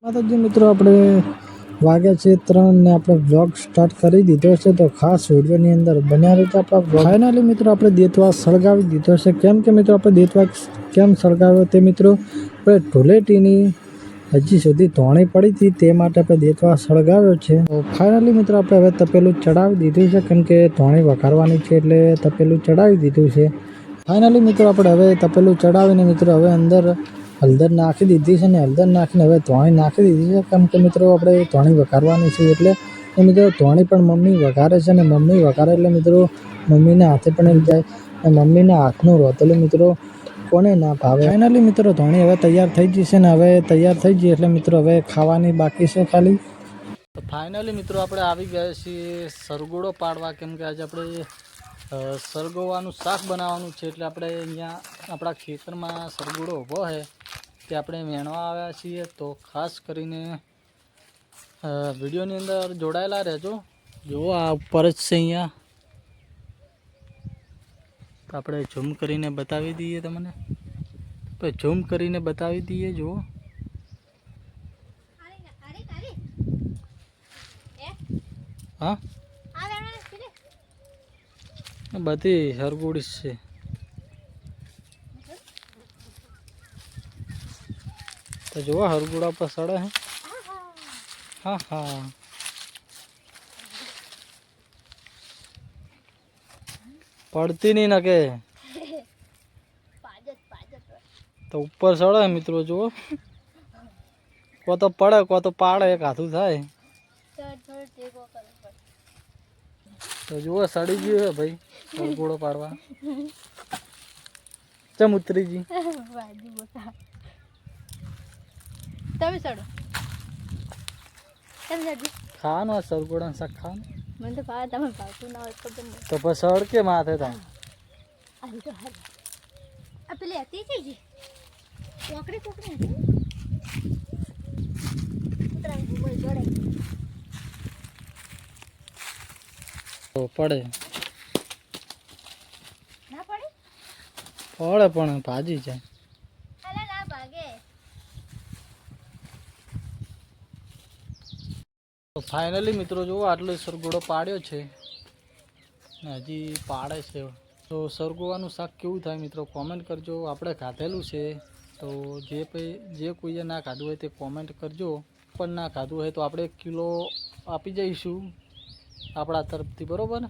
માતાજી મિત્રો, આપણે વાગ્યા છે 3 ને આપણે વ્લોગ સ્ટાર્ટ કરી દીધો છે, તો ખાસ વિડીયોની અંદર બન્યા રહેતા આપણા. ફાઇનલી મિત્રો આપણે દેતવા સળગાવી દીધો છે. કેમ કે મિત્રો આપણે દેતવા કેમ સળગાવ્યો તે મિત્રો, આપણે ધૂળેટીની હજી સુધી ધોણી પડી હતી તે માટે આપણે દેતવા સળગાવ્યો છે. તો ફાઇનલી મિત્રો આપણે હવે તપેલું ચડાવી દીધું છે, કેમ કે ધોણી વઘારવાની છે એટલે તપેલું ચડાવી દીધું છે. ફાઇનલી મિત્રો આપણે હવે તપેલું ચડાવીને મિત્રો હવે અંદર હળદર નાખી દીધી છે ને હળદર નાખીને હવે ધોણી નાખી દીધી છે. કેમ કે મિત્રો આપણે ધોણી વઘારવાની છે એટલે મિત્રો ધોણી પણ મમ્મી વઘારે છે ને મમ્મી વઘારે એટલે મિત્રો મમ્મીના હાથે પણ જાય અને મમ્મીના હાથનું રોતેલું મિત્રો કોને ના ભાવે. ફાઇનલી મિત્રો ધોણી હવે તૈયાર થઈ જશે ને હવે તૈયાર થઈ ગઈ એટલે મિત્રો હવે ખાવાની બાકી છે ખાલી. તો ફાઇનલી મિત્રો આપણે આવી ગયા છીએ સરગોડો પાડવા, કેમ કે આજે આપણે સરગવાનું શાક બનાવવાનું છે એટલે આપણે અહીંયા આપણા ખેતરમાં સરગોડો ઊભો છે તે આપણે વેણવા આવ્યા છીએ. તો ખાસ કરીને વિડીયોની અંદર જોડાયેલા રહેજો. જુઓ આ ઉપર જ છે અહીંયા, તો આપણે ઝૂમ કરીને બતાવી દઈએ તમને, તો ઝૂમ કરીને બતાવી દઈએ. જુઓ હા બધી સરગોડી છે. તો જુઓ હરગોડા પર સડે હે. હા હા પડતી નહીં ના કે તો ઉપર સડે મિત્રો. જુઓ કો તો પડે કો તો પાડે, એક હાથું થાય. તો જુઓ સડી ગયું હે ભાઈ હરગોડો પાડવા. ચમ ઉતરી જી તમે સડો તમે સડો ખાવાનું આ સરગોડા શાક ખાવાનું. મને તો ભાવે, તમે ભાવતું ના હોય તો તો પછી સડ કે માથે થાય. આ તો હાલ આ પેલી હતી છે જી ચોકડી ચોકડી હતી ઉતરાઈ બોલ જોડે તો પડે ના પડે પડે પણ ભાજી જાય. અલા ના ભાગે. તો ફાઇનલી મિત્રો જુઓ આટલો સરગોડો પાડ્યો છે ને હજી પાડે છે. તો સરગોવાનું શાક કેવું થાય મિત્રો કોમેન્ટ કરજો. આપણે ખાધેલું છે તો જે કોઈએ ના ખાધું હોય તે કોમેન્ટ કરજો. પણ ના ખાધું હોય તો આપણે 1 કિલો આપી જઈશું આપણા તરફથી, બરાબર ને?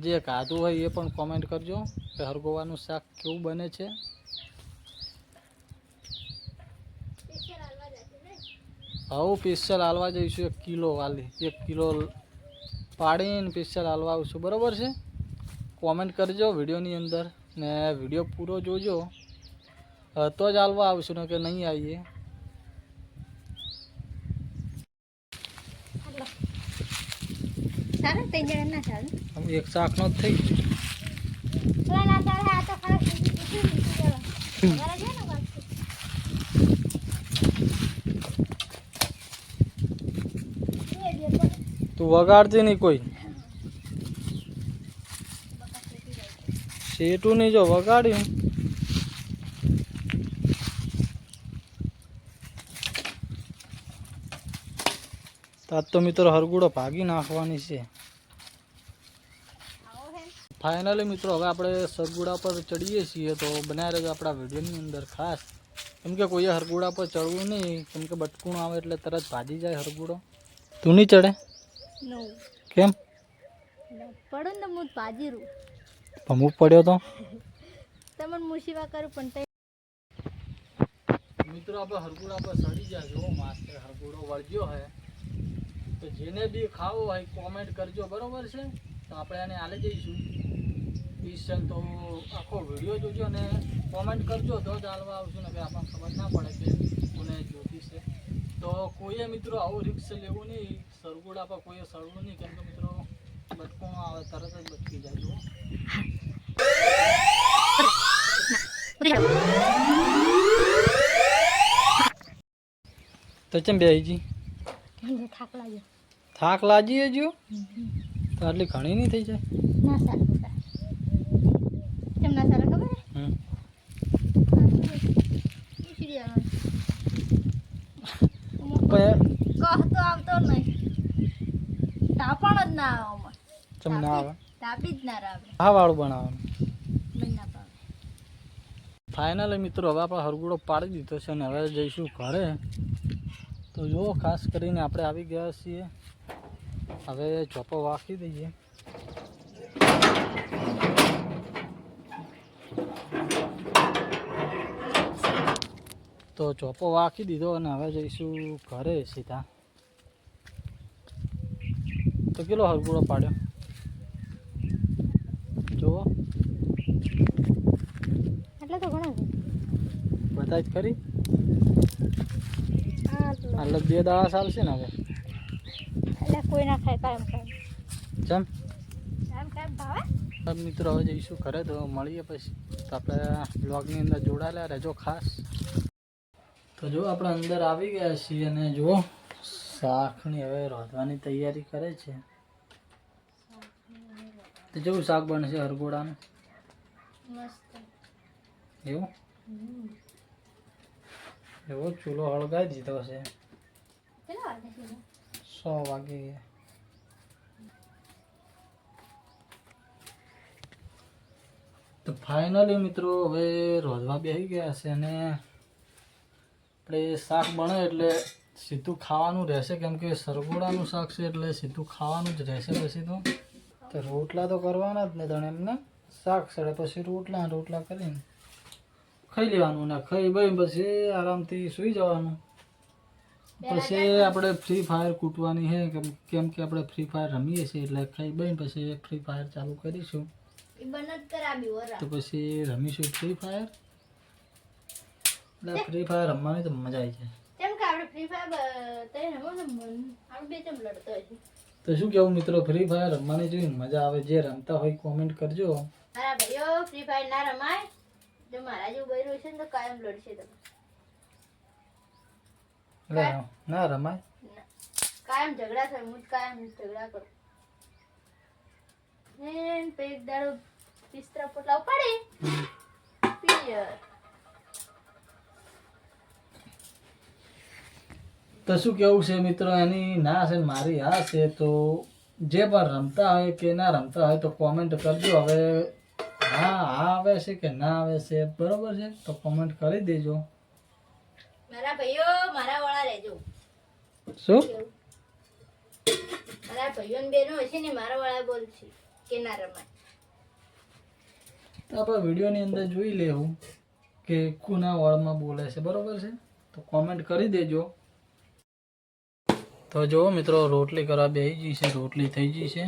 જે ખાધું હોય એ પણ કોમેન્ટ કરજો કે હરગોવાનું શાક કેવું બને છે. હવે સ્પેશિયલ હાલવા જઈશું 1 કિલો વાલી, 1 કિલો પાડીને સ્પેશિયલ હાલવા આવશું, બરાબર છે? કોમેન્ટ કરજો વિડીયોની અંદર ને વિડીયો પૂરો જોજો તો જ હાલવા આવશું ને કે નહીં આવીએ. સારા તઈ જણ ના ચાલે એક શાકનો જ થઈ ગયો. ઓલા ના ચાલે આ તો ખરા ઘરે છે ને વાત તું વગાડતી નહીં કોઈ સેટું નહીં જો વગાડ્યું. આજ તો મિત્રો હરગુડો ભાગી નાખવાની છે. ફાઇનલી મિત્રો હવે આપણે સરગુડા પર ચડીએ છીએ, તો બનાવી રહેજો આપણા વિડીયોની અંદર ખાસ. કેમ કે કોઈએ હરગુડા પર ચડવું નહીં, કેમ કે બટકુણ આવે એટલે તરત ભાજી જાય હરગુડો. તું નહીં ચડે? કેમ પડો ને હું ભાજી રૂ અમુક પડ્યો તો તમને મુસીવા કરું પણ મિત્રો આપણે હરગુડા પર ચડી જાય. જો માસ્ટર હરગુડો વળગ્યો હે, તો જેને બી ખાવો હોય કોમેન્ટ કરજો, બરાબર છે? તો આપણે એને આલે જઈશું સ્પેશિયલ. તો આખો વિડીયો જોજો અને કોમેન્ટ કરજો તો જ હાલવા આવશું ને કે આપણને ખબર ના પડે કે કોને જોતી છે. તો કોઈએ મિત્રો આવું રિક્સ લેવું નહીં, સરગોડા પર કોઈએ સડવું નહીં, કેમ કે મિત્રો બટકું આવે તરત જ બચકી જાય. જુઓ તો ચમ બેહીજી થાક લાગી જો તો આટલી ઘણી નહીં થઈ જાય. ના સારું બેટા કેમ ના સારું ખબર હે? પછી કહ તો આવતો નહીં. તાપણ જ ના આવે આમાં. ચમ ના આવે તાપી જ ના આવે. આ વાળું બનાવવાનું. બંને ના પાવે. ફાઇનલી મિત્રો હવે આપણે હરગુડો પાડી દીધો છે અને હવે જઈશું ઘરે. તો જો ખાસ કરીને આપણે આવી ગયા છીએ. હવે ચોપો વાંકી દઈએ. તો ચોપો વાંકી દીધો અને હવે જઈશું ઘરે સીધા. તો કેટલો હરગુડો પાડ્યો જુઓ. એટલે તો ઘણા છે. બતાય જ ખરી. આટલો. એટલે 2 દાડા ચાલશે ને હવે. એટલે કોઈ ના ખાય કાયમ ખાય. ચમ કાયમ કાયમ ભાવે. મિત્રો હવે જઈશું ઘરે તો મળીએ પછી. તો આપણે બ્લોગની અંદર જોડાયેલા રહેજો ખાસ. તો જો આપણે અંદર આવી ગયા છીએ અને જુઓ શાકની હવે રાંધવાની તૈયારી કરે છે. તો જેવું શાક બનશે હરગોડાનું મસ્ત. એવું એવો ચૂલો હળગાવી દીધો છે. કેટલા વાગે છે? 100 વાગે. તો ફાઇનલી મિત્રો હવે રોધવા બેસી ગયા છે અને આપણે શાક બને એટલે સીધું ખાવાનું રહેશે કેમ કે સરગોડાનું શાક છે એટલે સીધું ખાવાનું જ રહેશે. પછી તો રોટલા તો કરવાના જ ને તણે એમને શાક સડે પછી રોટલા કરીને ખાઈ લેવાનું ને ખાઈ ભાઈ પછી આરામથી સૂઈ જવાનું. પછી આપણે ફ્રી ફાયર કૂટવાની છે કેમ કે આપણે ફ્રી ફાયર રમીએ છીએ એટલે ખાઈ ભાઈ પછી ફ્રી ફાયર ચાલુ કરીશું. તો પછી રમીશું ફ્રી ફાયર. એટલે ફ્રી ફાયર રમવાની તો મજા આવી જાય. કેમ કે આપણે ફ્રી ફાયર તે રમો ને મન આપણે બે ચમ લડતો હોય. તો શું કેવું મિત્રો ફ્રી ફાયર રમવાની જેવી મજા આવે. જે રમતા હોય કોમેન્ટ કરજો. મારા ભાઈઓ ફ્રી ફાયર ના રમાય. જો મારા જેવું બૈરું છે ને તો કાયમ લડશે તમે. ના રમાય. કાયમ ઝઘડા થાય. હું જ કાયમ ઝઘડા કરું. ને પેટ દાડો 30 પોટલા ઉપાડી પિયર. તો શું કેવું છે મિત્રો એની ના છે ને મારી આ છે. તો જે પણ રમતા હોય કે ના રમતા હોય તો કોમેન્ટ કરજો. હવે હા આવે છે કે ના આવે છે બરોબર છે તો કોમેન્ટ કરી દેજો. મારા ભાઈઓ મારા વાળા રહેજો. શું મારા ભાઈઓ ને બહેનો હશે ને મારા વાળા બોલશે કે ના રમાય. તો આપણે વિડીયોની અંદર જોઈ લેવું કે કોના વાળમાં બોલે છે બરોબર છે તો કોમેન્ટ કરી દેજો. તો જો મિત્રો રોટલી કરવા બેસી ગઈ છે. રોટલી થઈ ગઈ છે.